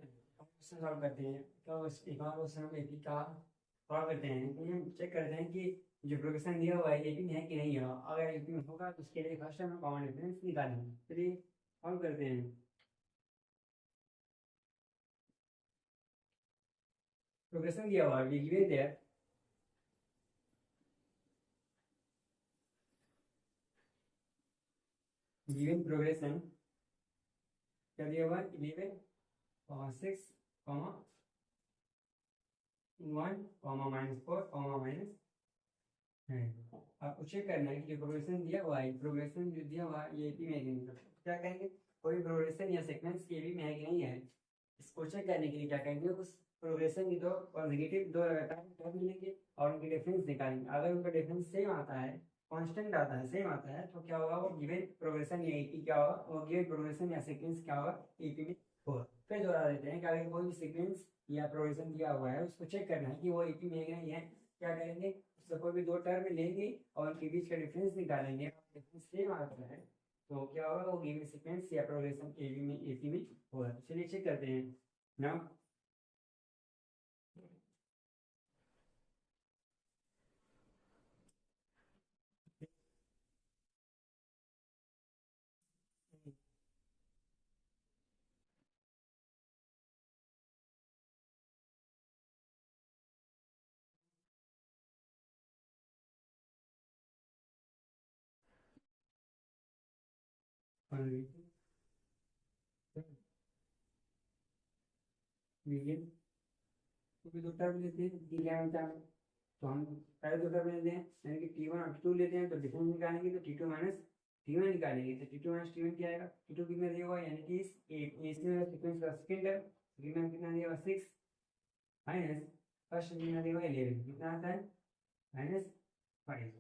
Question solve करते हैं तो एक बार क्वेश्चन हम एपी का सॉल्व करते हैं तो हम चेक करते हैं कि जो प्रोग्रेशन दिया हुआ है एपी में है कि नहीं है। अगर एपी में होगा तो उसके लिए फर्स्ट हम कॉमन डिफरेंस निकालेंगे। चलिए सॉल्व करते हैं। प्रोग्रेशन दिया हुआ है गिवन देयर गिवन प्रोग्रेशन क्या दिया हुआ है 11 6 1 -4 माइनस है। आपको चेक करना है कि जो प्रोग्रेशन दिया हुआ है प्रोग्रेशन जो दिया हुआ है ये एपी में है कि नहीं। तो क्या करेंगे कोई प्रोग्रेशन या सीक्वेंस के एपी में है कि नहीं है इसको चेक करने के लिए क्या करेंगे उस प्रोग्रेशन की दो पॉजिटिव दो लगातार टर्म मिलेंगे और उनके डिफरेंस निकालेंगे। अगर उनका डिफरेंस सेम आता है कांस्टेंट आता है सेम आता है तो क्या होगा वो गिवन प्रोग्रेशन या एपी क्या होगा वो गिवन प्रोग्रेशन या सीक्वेंस क्या होगा एपी में होगा। फिर दोहरा देते हैं कि अगर कोई भी सीक्वेंस या प्रोग्रेशन दिया हुआ है उसको चेक करना है कि वो एपी में है कि नहीं है। क्या करेंगे उससे कोई भी दो टर्म लेंगे और उनके बीच का डिफरेंस निकालेंगे। डिफरेंस सेम आता है तो क्या होगा वो गिवन सीक्वेंस या प्रोग्रेशन एपी में होगा। चलिए चेक करते हैं नाउ। मीडियम को भी दो टर्म लेते हैं डी लैम्डा में। तो हम पहले दो टर्म लेते हैं यानी कि टी वन और टी टू लेते हैं तो डिफरेंस निकालेंगे तो T two minus T one निकालेंगे तो T two minus T one क्या आएगा टी टू कितना दिया हुआ है यानी कि इस सीक्वेंस का सेकंड टर्म सेकंड कितना दिया हुआ 6 माइनस फर्स्ट कितना दिया हुआ 11 कितना आता है -5।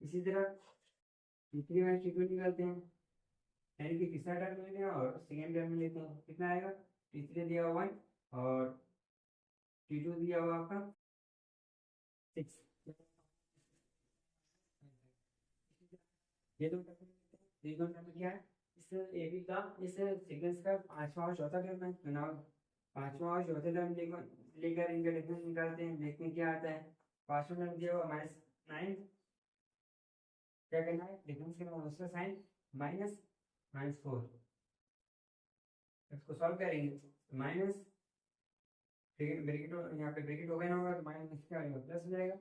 इसी तरह T three minus T two निकालते हैं यानी कि तीसरा टर्म लेते हैं और सेकेंड टर्म लेते हैं कितना आएगा टी थ्री दिया हुआ 1 और टी टू दिया हुआ आपका 6। ये दो टर्म ये दो टर्म क्या है इस एबी का इस सीक्वेंस का पांचवा और चौथा टर्म है तो ना पांचवा और चौथे टर्म लेकर इनका डिफरेंस निकालते हैं देखते हैं क्या आता है। पांचवा टर्म दिया हुआ -9 क्या करना है डिफरेंस के बाद उसका साइन -4 इसको सॉल्व करेंगे माइनस ब्रैकेट यहाँ पे ब्रैकेट ओपन होगा तो माइनस क्या होगा प्लस हो जाएगा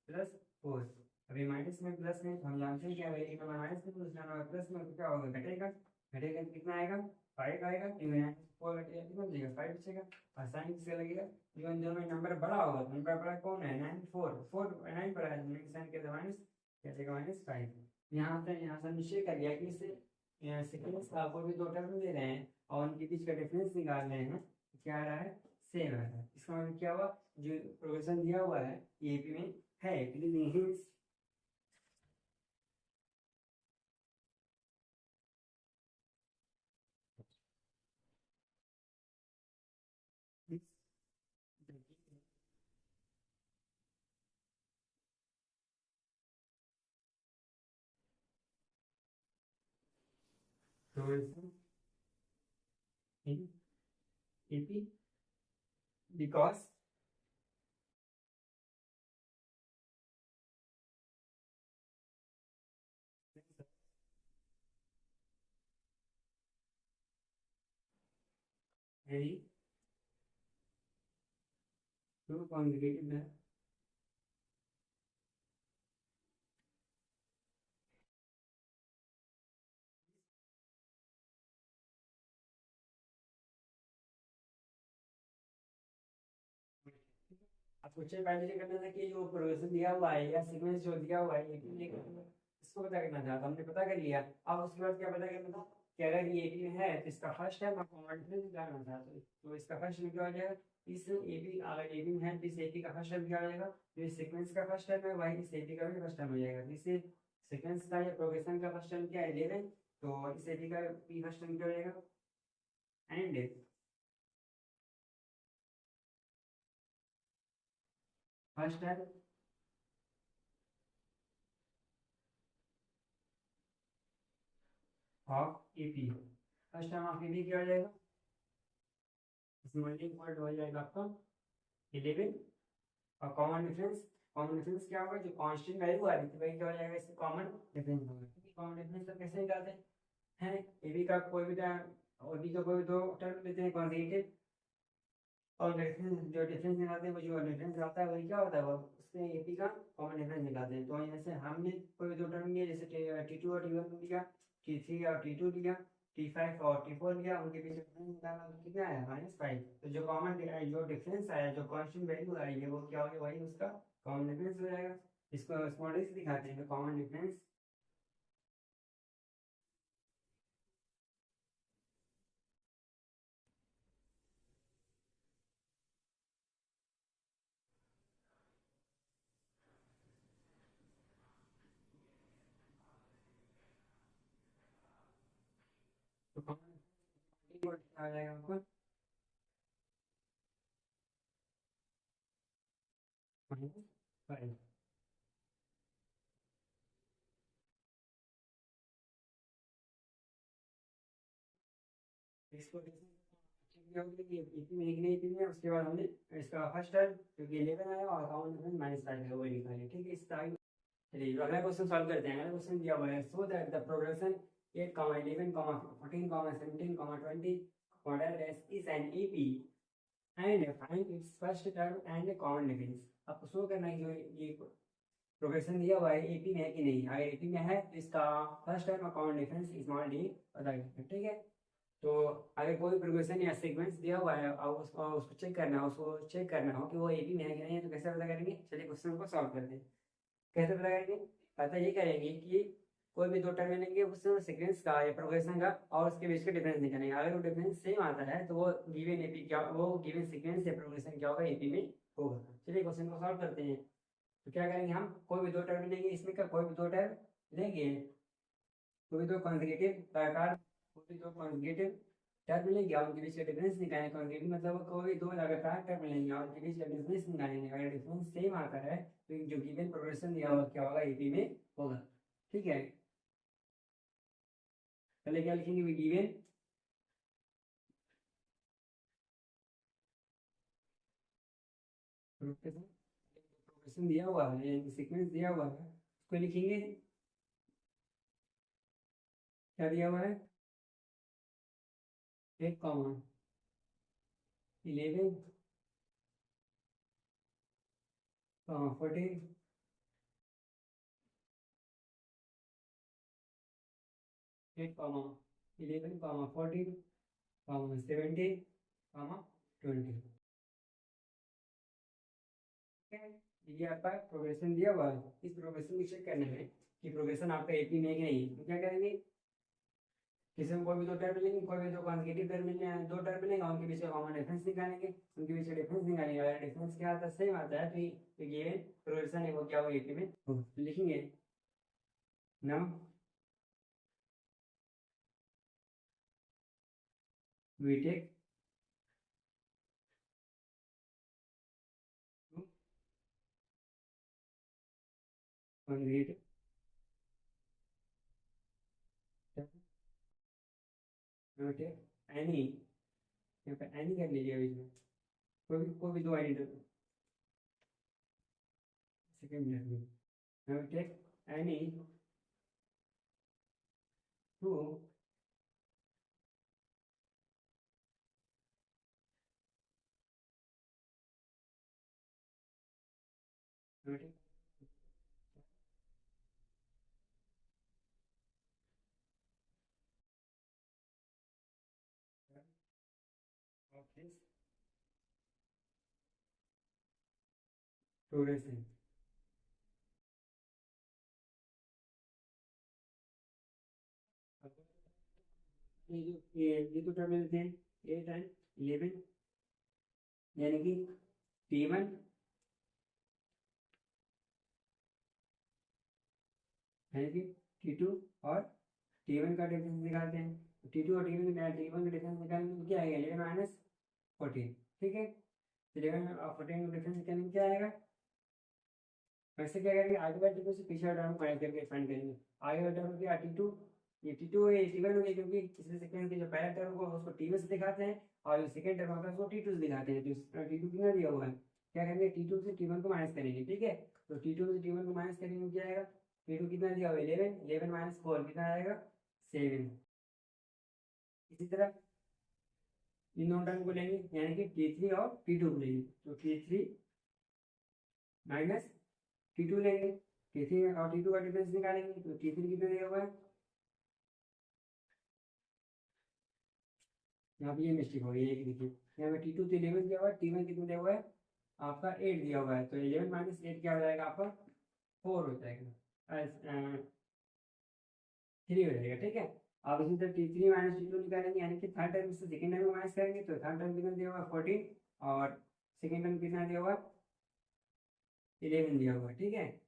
+4। अभी माइनस में प्लस में हम जानते हैं क्या एक नंबर माइनस में तो दूसरा नंबर प्लस में तो क्या होगा घटेगा घटेगा तो कितना आएगा 5 आएगा क्योंकि यहाँ 4 घटेगा कितना बचेगा 5 बचेगा। और साइन किसका लगेगा इवन दोनों में नंबर बड़ा होगा तो नंबर बड़ा कौन है 9 4 4 9 बड़ा है तो साइन के माइनस क्या देगा -5। यहाँ से निश्चय कर लिया कि इससे सीक्वेंस आपको भी दो टर्म दे रहे हैं और उनके बीच का डिफरेंस निकाल रहे हैं क्या आ रहा है सेम है। इसका मतलब क्या हुआ जो प्रोग्रेशन दिया हुआ है एपी में है लेकिन progression in AP because very to conjugated है। आपको चेक पहले करना था कि जो प्रोग्रेशन दिया हुआ है या सीक्वेंस जो दिया हुआ है एपी में इसको पता करना था तो हमने पता कर लिया। अब उसके बाद क्या पता करना था कि अगर ये एपी में है तो इसका फर्स्ट टाइम आपको मल्टीप्लाई निकालना था तो इसका फर्स्ट टाइम क्या हो जाएगा इस एपी अगर एपी में है तो इस एपी का फर्स्ट टाइम क्या हो जाएगा जो इस सीक्वेंस का फर्स्ट टाइम है वही इस एपी का भी फर्स्ट टाइम हो जाएगा। तो इस सीक्वेंस का या प्रोग्रेशन का फर्स्ट टाइम क्या है 11 तो इस एपी का भी फर्स्ट टाइम क्या हो जाएगा and first time of AP first time of AP क्या हो जाएगा मेल्टिंग पॉइंट हो जाएगा आपका 11 और कॉमन डिफरेंस क्या होगा, जो कांस्टेंट वैल्यू आ रही थी वही क्या हो जाएगा, इससे कॉमन डिफरेंस होगा। कॉमन डिफरेंस तो कैसे निकालते हैं, ए बी का कोई भी टर्म और बी का कोई भी दो टर्म लेते हैं कॉन्जिगेटिव, और डिफरेंस जो डिफरेंस निकालते हैं वो जो डिफरेंस आता है वही क्या होता है, वो उससे ए बी का कॉमन डिफरेंस निकालते हैं। तो यहाँ से हमने कोई भी दो टर्म लिए, जैसे T2 और T1 लिया, T3 और T2 लिया, T5 और T4 लिया, उनके बीच डिफरेंस निकालना, तो कितना आया -5। तो जो कॉमन जो डिफरेंस आया, जो कांस्टेंट वैल्यू आई है वो क्या होगी, वही उसका कॉमन डिफरेंस हो जाएगा। इसको स्मॉल से दिखाते हैं, कॉमन डिफरेंस तो कॉमन आ जाएगा आपको -5। इसको उसके बाद हमने इसका फर्स्ट टर्म क्योंकि 11 आया और अकाउंट में -5 है वो निकाले, ठीक है। इस तरह चलिए अगला क्वेश्चन सॉल्व करते हैं। अगला क्वेश्चन दिया हुआ है, so that the progression 8, 11, 14, 17, 20 model S is an EP and find its first term and common difference. आपको शो करना है जो ये प्रोग्रेशन दिया हुआ है एपी में है कि नहीं। अगर एपी में है तो इसका फर्स्ट टर्म और कॉमन डिफरेंस स्मॉल डी पता करना है, ठीक है। तो अगर कोई प्रोग्रेशन या सीक्वेंस दिया हुआ है और उसको चेक करना हो, कि वो एपी में है कि नहीं है, तो कैसे पता करेंगे। चलिए क्वेश्चन को सॉल्व करते हैं। कैसे पता करेंगे, पता ये करेंगे कि कोई भी दो टर्म लेंगे उस सीक्वेंस का या प्रोग्रेशन का और उसके बीच का डिफरेंस निकालेंगे। अगर वो डिफरेंस सेम आता है तो वो गिवन एपी क्या, वो गिवन सीक्वेंस या प्रोग्रेशन क्या होगा, एपी में होगा। चलिए क्वेश्चन को सॉल्व करते हैं। तो क्या करेंगे, हम कोई भी दो टर्म लेंगे, इसमें का कोई भी दो टर्म लेंगे, कोई भी दो कॉन्जिगेटिव लगातार, कोई भी दो कॉन्जिगेटिव टर्म लेंगे और उनके बीच का डिफरेंस निकालेंगे। कॉन्जिगेटिव मतलब कोई दो लगातार टर्म लेंगे और उनके बीच का डिफरेंस निकालेंगे। अगर डिफरेंस सेम आता है तो जो गिवन प्रोग्रेशन दिया हुआ क्या होगा, एपी में होगा, ठीक है। पहले क्या लिखेंगे, गिवन प्रोग्रेशन दिया हुआ है, सीक्वेंस दिया हुआ है, उसको लिखेंगे। क्या दिया हुआ है, 8, 11, 14, 8, 11, 14, 17, 20। ये आपका प्रोग्रेशन दिया हुआ है। इस प्रोग्रेशन को चेक करने में कि प्रोग्रेशन आपका एपी में है कि नहीं, तो क्या करेंगे, किसी में कोई भी दो टर्म मिलेंगे, कोई भी दो कॉन्जिगेटिव टर्म मिलने दो टर्म मिलेंगे, उनके बीच का कॉमन डिफरेंस निकालेंगे। उनके बीच का डिफरेंस निकालेंगे, अगर डिफरेंस क्या आता है, सेम आता है, तो ये प्रोग्रेशन है वो क्या होगा, एपी में होगा। तो लिखेंगे now we take conjugative any, यहाँ पे एनी कर लीजिए बीच में, कोई भी दो आइडेंटिटी सेकंड मिनट में। Now we take any two now we take of this progression। ये तो टर्म लेते हैं 8 एंड 11, यानी कि T1 यानी कि T2 और T1 का डिफरेंस निकालते हैं। तो T2 और T1 का डिफरेंस निकालने में क्या आएगा, 11 - 14, ठीक है। 11 और 14 का डिफरेंस निकालने में क्या आएगा, वैसे क्या करेंगे, आगे वाले टर्म से पीछे वाले टर्म को ऐड करके फाइंड करेंगे। आगे वाले टर्म क्या, T2 ये T2 है, ये T1 हो गया, क्योंकि पिछले सेकंड के जो पहला टर्म को उसको T1 से दिखाते हैं और जो सेकंड टर्म होता है उसको T2 से दिखाते हैं। तो T2 कितना दिया हुआ है, क्या करेंगे, T2 से T1 को माइनस करेंगे, ठीक है। तो T2 से T1 को माइनस करेंगे, क्या आएगा, T2 कितना दिया हुआ है 11, 11 माइनस 4 कितना आएगा 7। इसी तरह इन दोनों टर्म को लेंगे, यानी कि T3 और T2 को लेंगे, तो T3 माइनस T2 लेंगे, T3 और T2 का डिफरेंस निकालेंगे, तो T3 कितना दिया हुआ है, यहाँ पे ये मिस्टेक हो गई है, देखिए यहाँ पे T2 तो 11 दिया हुआ है, T1 कितना दिया हुआ है आपका 8 दिया हुआ है, तो 11 माइनस 8 क्या हो जाएगा आपका 4 हो जाएगा, 3 हो जाएगा, ठीक है। अब इसी तरह T3 माइनस T2 निकालेंगे, यानी कि थर्ड टर्म से सेकंड टर्म को माइनस करेंगे, तो थर्ड टर्म कितना दिया हुआ है 14 और सेकंड टर्म कितना दिया हुआ है 11 दिया हुआ है, ठीक है।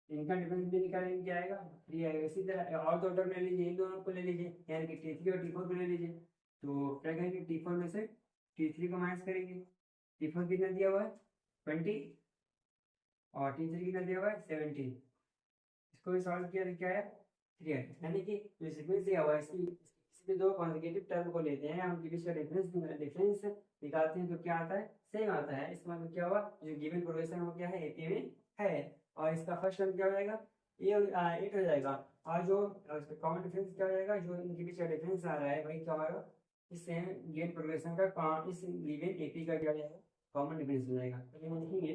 इनका डिफरेंस भी निकालेंगे, क्या आएगा 3 आएगा। इसी तरह और दो टर्म ले लीजिए, इन दोनों को ले लीजिए, यानी कि T3 और T4 को ले लीजिए, तो क्या करेंगे T4 में से T3 को माइनस करेंगे, T4 कितना दिया हुआ है 20 और T3 कितना दिया हुआ है 17, इसको भी सॉल्व किया तो क्या है 3 है, यानी कि जो सीक्वेंस दिया हुआ है इसकी इसके दो कॉन्सेक्यूटिव टर्म को लेते हैं, हम बीच का डिफरेंस निकालते हैं, तो क्या आता है सेम आता है। इसका मतलब क्या हुआ, जो गिवन प्रोग्रेशन वो क्या है एपी में है, और इसका फर्स्ट टर्म क्या हो जाएगा ये 8 हो जाएगा, और जो कॉमन डिफरेंस क्या हो जाएगा, जो इनके बीच का डिफरेंस आ रहा है वही क्या होगा, इस सेम गिवन प्रोग्रेशन का इस गिवन एपी का क्या हो जाएगा कॉमन डिफरेंस हो जाएगा। तो ये लिखेंगे,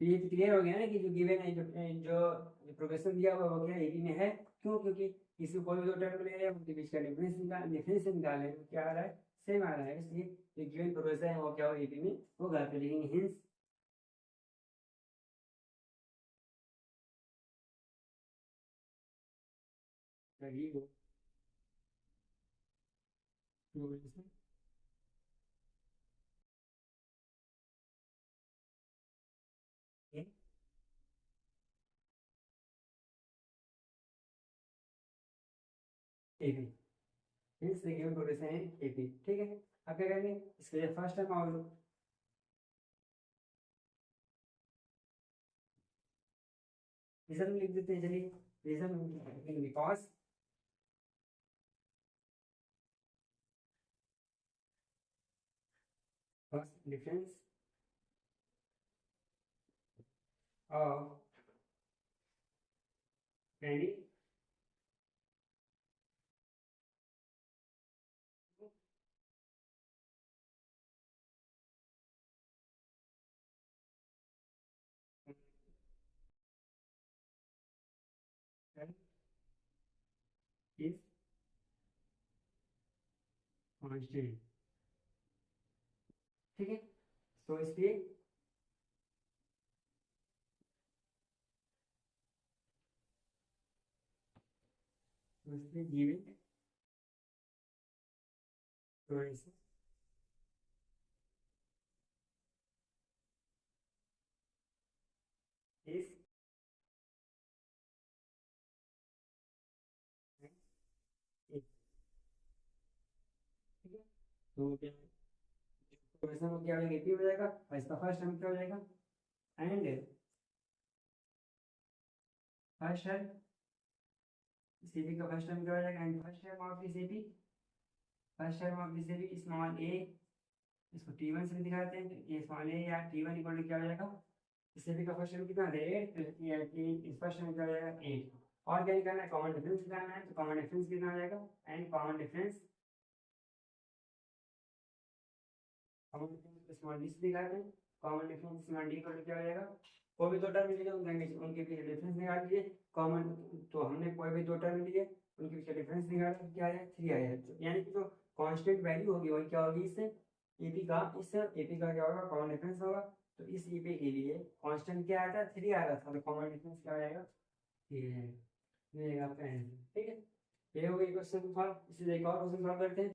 तो ये क्लियर हो गया ना कि जो गिवन है, जो प्रोग्रेशन दिया हुआ है वो क्या एपी में है, क्यों, क्योंकि किसी कोई भी दो टर्म ले रहे हैं उनके बीच का डिफरेंस निकाले तो क्या आ रहा है सेम आ रहा है, इसलिए जो गिवन प्रोग्रेशन है वो क्या हो एपी में होगा, तो लिखेंगे hints progression AP, hints given progression है एपी, ठीक है। अब क्या करेंगे, इसके लिए फर्स्ट टर्म और रीजन लिख देते हैं, चलिए reason because first difference of any is constant, ठीक है। तो इसलिए गिवन प्रोग्रेशन इज ठीक है। तो क्या प्रोग्रेशन में क्या हो जाएगा एपी हो जाएगा, और इसका फर्स्ट टर्म क्या हो जाएगा, एंड फर्स्ट टर्म सीपी का फर्स्ट टर्म क्या हो जाएगा, and first term of this AP, first term of this AP small A, इसको T1 से भी दिखाते हैं, तो ये स्मॉल ए या T1 इक्वल टू क्या हो जाएगा, इस एपी का फर्स्ट टर्म कितना है 8, इस फर्स्ट टर्म क्या हो जाएगा 8, और क्या निकालना है कॉमन डिफरेंस निकालना है, तो कॉमन डिफरेंस कितना हो जाएगा, and common difference small D से निकालते हैं, common difference small D equal to क्या हो जाएगा, कोई भी दो टर्म लिए उनके बीच डिफरेंस निकाल लीजिए कॉमन, तो हमने कोई भी दो टर्म लिए उनके बीच डिफरेंस निकाला तो क्या आया 3 आया, यानी कि जो कांस्टेंट वैल्यू होगी वही क्या होगी, इससे एपी का, इस एपी का क्या होगा कॉमन डिफरेंस होगा, तो इस एपी के लिए कांस्टेंट क्या आता है 3 आ रहा था, तो कॉमन डिफरेंस क्या हो जाएगा 3 है, ये आपका आंसर, ठीक है। ये हो गई क्वेश्चन सॉल्व। इसी एक और क्वेश्चन सॉल्व करते हैं।